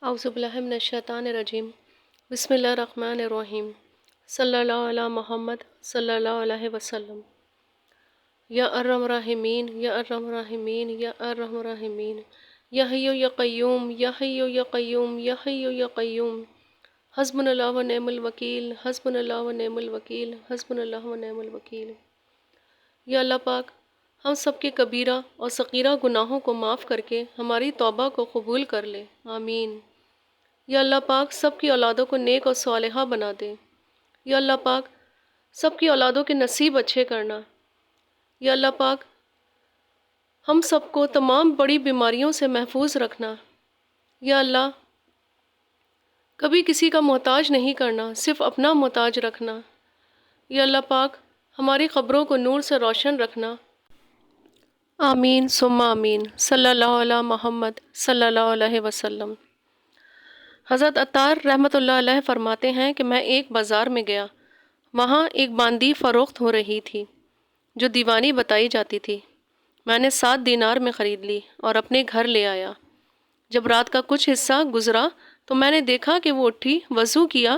اعوذ باللہ من الشیطان الرجیم بسم اللہ الرحمن الرحیم صلی اللہ علی محمد صلی اللہ علیہ وسلم۔ یا ارحم الراحمین یا ارحم الراحمین یا ارحم الراحمین یا حی یا قیوم یا حی یا قیوم یا حی یا قیوم حسبنا اللہ و نعم الوکیل حسبنا اللہ و نعم الوکیل حسبنا اللہ و نعم الوکیل۔ یا اللہ پاک ہم سب کے کبیرہ اور صغیرہ گناہوں کو معاف کر کے ہماری توبہ کو قبول کر لے، آمین۔ یا اللہ پاک سب کی اولادوں کو نیک اور صالحہ بنا دے۔ یا اللہ پاک سب کی اولادوں کے نصیب اچھے کرنا۔ یا اللہ پاک ہم سب کو تمام بڑی بیماریوں سے محفوظ رکھنا۔ یا اللہ کبھی کسی کا محتاج نہیں کرنا، صرف اپنا محتاج رکھنا۔ یا اللہ پاک ہماری قبروں کو نور سے روشن رکھنا، آمین ثم آمین۔ صلی اللہ علی محمد صلی اللہ علیہ وسلم۔ حضرت عطار رحمۃ اللہ علیہ فرماتے ہیں کہ میں ایک بازار میں گیا، وہاں ایک باندی فروخت ہو رہی تھی جو دیوانی بتائی جاتی تھی۔ میں نے 7 دینار میں خرید لی اور اپنے گھر لے آیا۔ جب رات کا کچھ حصہ گزرا تو میں نے دیکھا کہ وہ اٹھی، وضو کیا،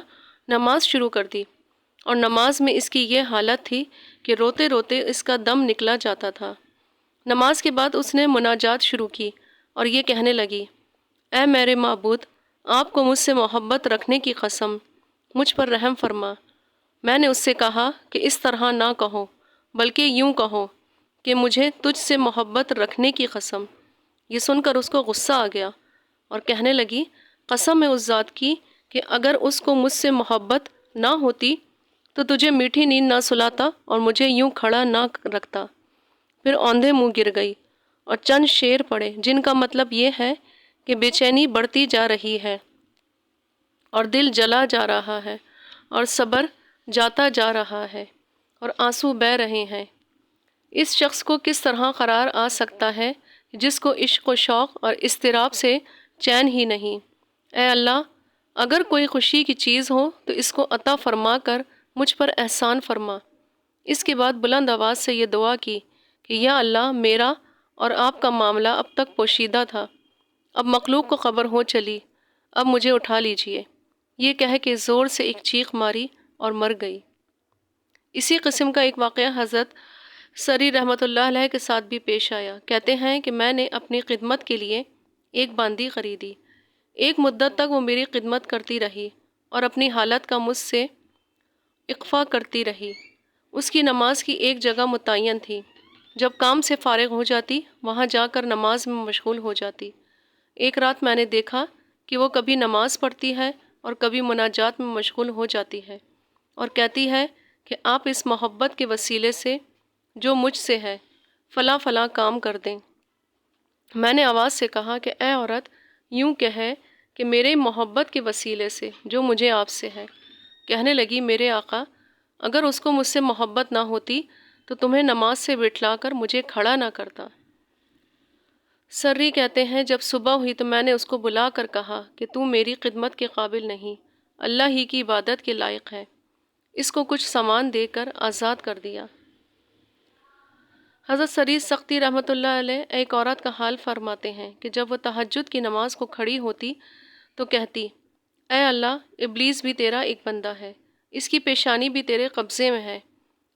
نماز شروع کر دی، اور نماز میں اس کی یہ حالت تھی کہ روتے روتے اس کا دم نکلا جاتا تھا۔ نماز کے بعد اس نے مناجات شروع کی اور یہ کہنے لگی، اے میرے معبود، آپ کو مجھ سے محبت رکھنے کی قسم، مجھ پر رحم فرما۔ میں نے اس سے کہا کہ اس طرح نہ کہو، بلکہ یوں کہو کہ مجھے تجھ سے محبت رکھنے کی قسم۔ یہ سن کر اس کو غصہ آ گیا اور کہنے لگی، قسم ہے اس ذات کی کہ اگر اس کو مجھ سے محبت نہ ہوتی تو تجھے میٹھی نیند نہ سلاتا اور مجھے یوں کھڑا نہ رکھتا۔ پھر اوندھے منہ گر گئی اور چند شعر پڑھے جن کا مطلب یہ ہے کہ بے چینی بڑھتی جا رہی ہے اور دل جلا جا رہا ہے اور صبر جاتا جا رہا ہے اور آنسو بہہ رہے ہیں۔ اس شخص کو کس طرح قرار آ سکتا ہے جس کو عشق و شوق اور اضطراب سے چین ہی نہیں۔ اے اللہ، اگر کوئی خوشی کی چیز ہو تو اس کو عطا فرما کر مجھ پر احسان فرما۔ اس کے بعد بلند آواز سے یہ دعا کی کہ یا اللہ، میرا اور آپ کا معاملہ اب تک پوشیدہ تھا، اب مخلوق کو خبر ہو چلی، اب مجھے اٹھا لیجئے۔ یہ کہہ کے زور سے ایک چیخ ماری اور مر گئی۔ اسی قسم کا ایک واقعہ حضرت سری رحمۃ اللہ علیہ کے ساتھ بھی پیش آیا۔ کہتے ہیں کہ میں نے اپنی خدمت کے لیے ایک باندی خریدی۔ ایک مدت تک وہ میری خدمت کرتی رہی اور اپنی حالت کا مجھ سے اقفا کرتی رہی۔ اس کی نماز کی ایک جگہ متعین تھی، جب کام سے فارغ ہو جاتی وہاں جا کر نماز میں مشغول ہو جاتی۔ ایک رات میں نے دیکھا کہ وہ کبھی نماز پڑھتی ہے اور کبھی مناجات میں مشغول ہو جاتی ہے اور کہتی ہے کہ آپ اس محبت کے وسیلے سے جو مجھ سے ہے فلاں فلاں کام کر دیں۔ میں نے آواز سے کہا کہ اے عورت، یوں کہے کہ میرے محبت کے وسیلے سے جو مجھے آپ سے ہے۔ کہنے لگی، میرے آقا، اگر اس کو مجھ سے محبت نہ ہوتی تو تمہیں نماز سے بٹھلا کر مجھے کھڑا نہ کرتا۔ سری کہتے ہیں جب صبح ہوئی تو میں نے اس کو بلا کر کہا کہ تو میری خدمت کے قابل نہیں، اللہ ہی کی عبادت کے لائق ہے۔ اس کو کچھ سامان دے کر آزاد کر دیا۔ حضرت سری سختی رحمۃ اللہ علیہ ایک عورت کا حال فرماتے ہیں کہ جب وہ تہجد کی نماز کو کھڑی ہوتی تو کہتی، اے اللہ، ابلیس بھی تیرا ایک بندہ ہے، اس کی پیشانی بھی تیرے قبضے میں ہے،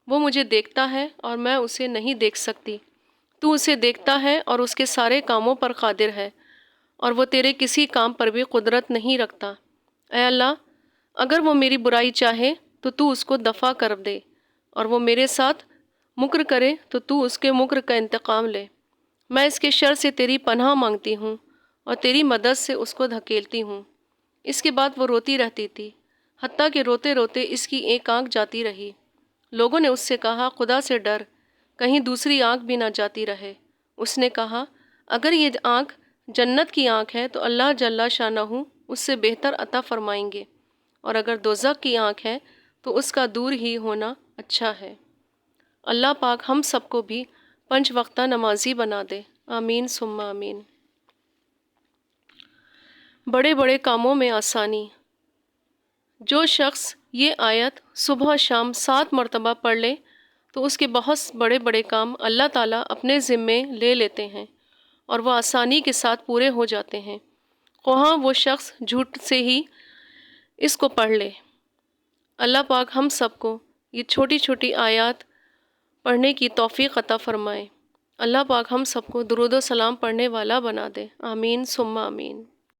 وہ مجھے دیکھتا ہے اور میں اسے نہیں دیکھ سکتی، تو اسے دیکھتا ہے اور اس کے سارے کاموں پر قادر ہے اور وہ تیرے کسی کام پر بھی قدرت نہیں رکھتا۔ اے اللہ، اگر وہ میری برائی چاہے تو تو اس کو دفع کر دے، اور وہ میرے ساتھ مکر کرے تو تو اس کے مکر کا انتقام لے۔ میں اس کے شر سے تیری پناہ مانگتی ہوں اور تیری مدد سے اس کو دھکیلتی ہوں۔ اس کے بعد وہ روتی رہتی تھی، حتیٰ کہ روتے روتے اس کی ایک آنکھ جاتی رہی۔ لوگوں نے اس سے کہا، خدا سے ڈر، کہیں دوسری آنکھ بھی نہ جاتی رہے۔ اس نے کہا، اگر یہ آنکھ جنت کی آنکھ ہے تو اللہ جل شانہ اس سے بہتر عطا فرمائیں گے، اور اگر دوزخ کی آنکھ ہے تو اس کا دور ہی ہونا اچھا ہے۔ اللہ پاک ہم سب کو بھی 5 وقتہ نمازی بنا دے، آمین ثم آمین۔ بڑے بڑے کاموں میں آسانی۔ جو شخص یہ آیت صبح و شام 7 مرتبہ پڑھ لے تو اس کے بہت بڑے بڑے کام اللہ تعالیٰ اپنے ذمے لے لیتے ہیں اور وہ آسانی کے ساتھ پورے ہو جاتے ہیں۔ خواہاں وہ شخص جھوٹ سے ہی اس کو پڑھ لے۔ اللہ پاک ہم سب کو یہ چھوٹی چھوٹی آیات پڑھنے کی توفیق عطا فرمائے۔ اللہ پاک ہم سب کو درود و سلام پڑھنے والا بنا دے۔ آمین ثم آمین۔